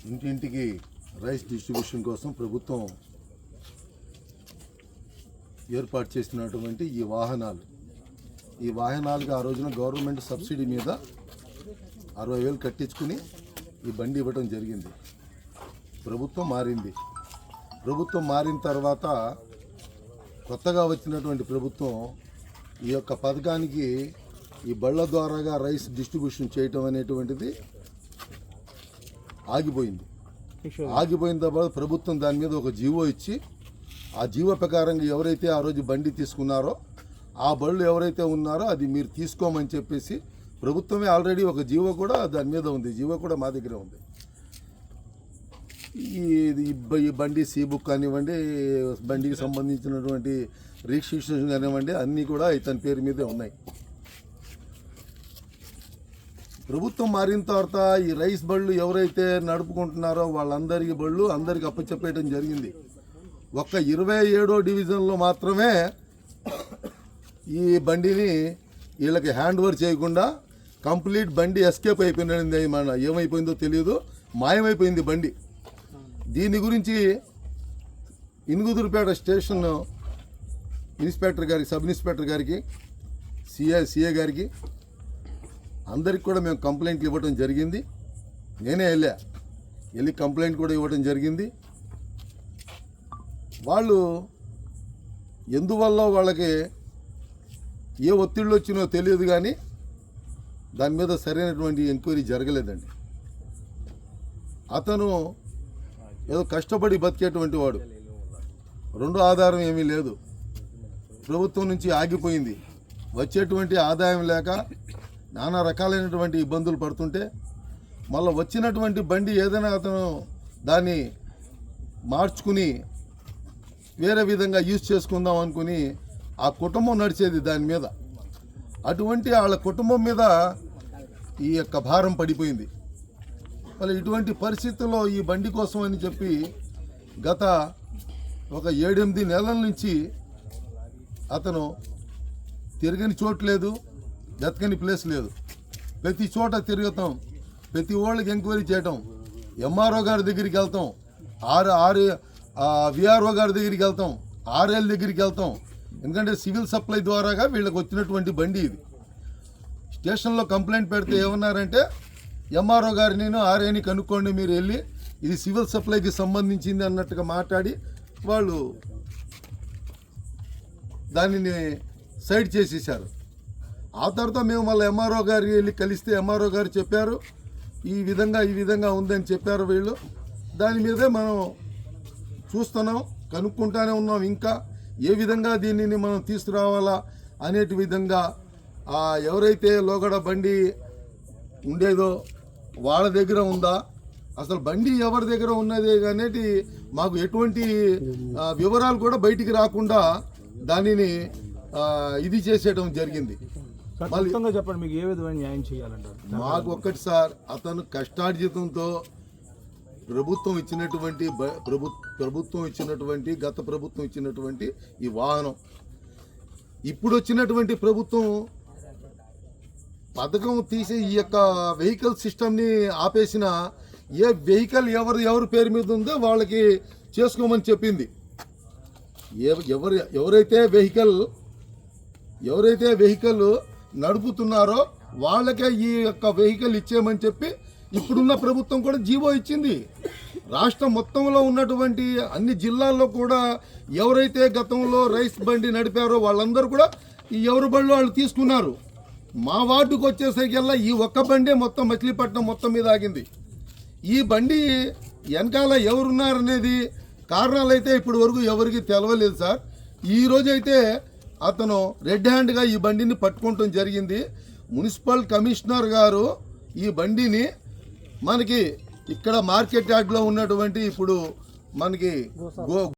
ఇంటింటికి rice distribution కోసం ప్రభుత్వం ఏర్పాటు చేసినటువంటి ఈ వాహనాలకు ఆ రోజున గవర్నమెంట్ సబ్సిడీ మీద 60,000 కట్టించుకుని ఈ బండి ఇవ్వడం జరిగింది. ప్రభుత్వం మారిన తర్వాత కొత్తగా వచ్చినటువంటి ప్రభుత్వం ఈ యొక్క పథకానికి ఈ బళ్ళ ద్వారాగా రైస్ డిస్ట్రిబ్యూషన్ చేయటం అనేటువంటిది ఆగిపోయిన తర్వాత ప్రభుత్వం దాని మీద ఒక జీవో ఇచ్చి ఆ జీవో ప్రకారంగా ఎవరైతే ఆ రోజు బండి తీసుకున్నారో ఆ బళ్ళు ఎవరైతే ఉన్నారో అది మీరు తీసుకోమని చెప్పేసి ప్రభుత్వమే ఆల్రెడీ ఒక జీవో కూడా దాని మీద ఉంది. జీవో కూడా మా దగ్గర ఉంది. ఈ బండి సీ బుక్ కానివ్వండి, బండికి సంబంధించినటువంటి రిజిస్ట్రేషన్ కానివ్వండి, అన్నీ కూడా ఇతని పేరు మీదే ఉన్నాయి. ప్రభుత్వం మారిన తర్వాత ఈ రైస్ బళ్ళు ఎవరైతే నడుపుకుంటున్నారో వాళ్ళందరికీ బళ్ళు అందరికి అప్పచెప్పేయడం జరిగింది. ఒక్క 27వ డివిజన్లో మాత్రమే ఈ బండిని వీళ్ళకి హ్యాండ్ ఓవర్ చేయకుండా కంప్లీట్ బండి ఎస్కేప్ అయిపోయింది. ఏమైపోయిందో తెలియదు, మాయమైపోయింది బండి. దీని గురించి ఇనుగుదురుపేట స్టేషన్ ఇన్స్పెక్టర్ గారికి, సబ్ ఇన్స్పెక్టర్ గారికి, సిఏ గారికి అందరికి కూడా మేము కంప్లైంట్లు ఇవ్వడం జరిగింది. నేనే వెళ్ళి కంప్లైంట్ కూడా ఇవ్వడం జరిగింది. వాళ్ళు ఎందువల్ల వాళ్ళకి ఏ ఒత్తిళ్ళు వచ్చినో తెలియదు, కానీ దాని మీద సరైనటువంటి ఎంక్వైరీ జరగలేదండి. అతను ఏదో కష్టపడి బతికేటువంటి వాడు, రెండో ఆధారం ఏమీ లేదు, ప్రభుత్వం నుంచి ఆగిపోయింది, వచ్చేటువంటి ఆదాయం లేక నానా రకాలైనటువంటి ఇబ్బందులు పడుతుంటే మళ్ళీ వచ్చినటువంటి బండి ఏదైనా అతను దాన్ని మార్చుకుని వేరే విధంగా యూజ్ చేసుకుందాం అనుకుని ఆ కుటుంబం నడిచేది దాని మీద. అటువంటి వాళ్ళ కుటుంబం మీద ఈ యొక్క భారం పడిపోయింది. మళ్ళీ ఇటువంటి పరిస్థితుల్లో ఈ బండి కోసం అని చెప్పి గత ఒక 7-8 నెలల నుంచి అతను తిరగని చోటు లేదు, బతకని ప్లేస్ లేదు. ప్రతి చోట తిరుగుతాం, ప్రతి వాళ్ళకి ఎంక్వైరీ చేయటం, ఎంఆర్ఓ గారి దగ్గరికి వెళ్తాం, విఆర్ఓ గారి దగ్గరికి వెళ్తాం, ఆర్ఎల్ దగ్గరికి వెళ్తాం. ఎందుకంటే సివిల్ సప్లై ద్వారాగా వీళ్ళకి వచ్చినటువంటి బండి ఇది. స్టేషన్లో కంప్లైంట్ పెడితే ఏమన్నారంటే ఎంఆర్ఓ గారిని ఆర్ఏని కనుక్కోండి, మీరు వెళ్ళి ఇది సివిల్ సప్లైకి సంబంధించింది అన్నట్టుగా మాట్లాడి వాళ్ళు దానిని సైడ్ చేసేసారు. ఆ తర్వాత మేము మళ్ళీ ఎంఆర్ఓ గారికి వెళ్ళి కలిస్తే ఎంఆర్ఓ గారు చెప్పారు ఈ విధంగా ఉందని చెప్పారు వీళ్ళు. దాని మీదే మనం చూస్తున్నాం, కనుక్కుంటానే ఉన్నాం. ఇంకా ఏ విధంగా దీనిని మనం తీసుకురావాలా అనేటి విధంగా ఎవరైతే లోగడ బండి ఉండేదో వాళ్ళ దగ్గర ఉందా, అసలు బండి ఎవరి దగ్గర ఉన్నది అనేది మాకు ఎటువంటి వివరాలు కూడా బయటికి రాకుండా దానిని ఇది చేసేయడం జరిగింది. చెప్పండి, మీకు ఏ విధమైన న్యాయం చేయాలంటారు? మాకు ఒక్కటి సార్, అతను కష్టార్జితంతో ప్రభుత్వం ఇచ్చినటువంటి గత ప్రభుత్వం ఇచ్చినటువంటి ఈ వాహనం, ఇప్పుడు వచ్చినటువంటి ప్రభుత్వం పథకం తీసి ఈ యొక్క వెహికల్ సిస్టమ్ని ఆపేసిన ఏ వెహికల్ ఎవరి పేరు మీద ఉందో వాళ్ళకి చేసుకోమని చెప్పింది. ఎవరైతే వెహికల్ నడుపుతున్నారో వాళ్ళకే ఈ యొక్క వెహికల్ ఇచ్చేయమని చెప్పి ఇప్పుడున్న ప్రభుత్వం కూడా జీవో ఇచ్చింది. రాష్ట్రం మొత్తంలో ఉన్నటువంటి అన్ని జిల్లాల్లో కూడా ఎవరైతే గతంలో రైస్ బండి నడిపారో వాళ్ళందరూ కూడా ఈ ఎవరి బండ్లు వాళ్ళు తీసుకున్నారు. మా వార్డుకు వచ్చేసరికల్లా ఈ ఒక్క బండే మొత్తం మచిలీపట్నం మొత్తం మీద ఆగింది. ఈ బండి వెనకాల ఎవరున్నారనేది కారణాలు అయితే ఇప్పటి వరకు ఎవరికి తెలవలేదు సార్. ఈ రోజైతే అతను రెడ్ హ్యాండ్గా ఈ బండిని పట్టుకోవటం జరిగింది. మున్సిపల్ కమిషనర్ గారు ఈ బండిని మనకి ఇక్కడ మార్కెట్ యార్డ్లో ఉన్నటువంటి ఇప్పుడు మనకి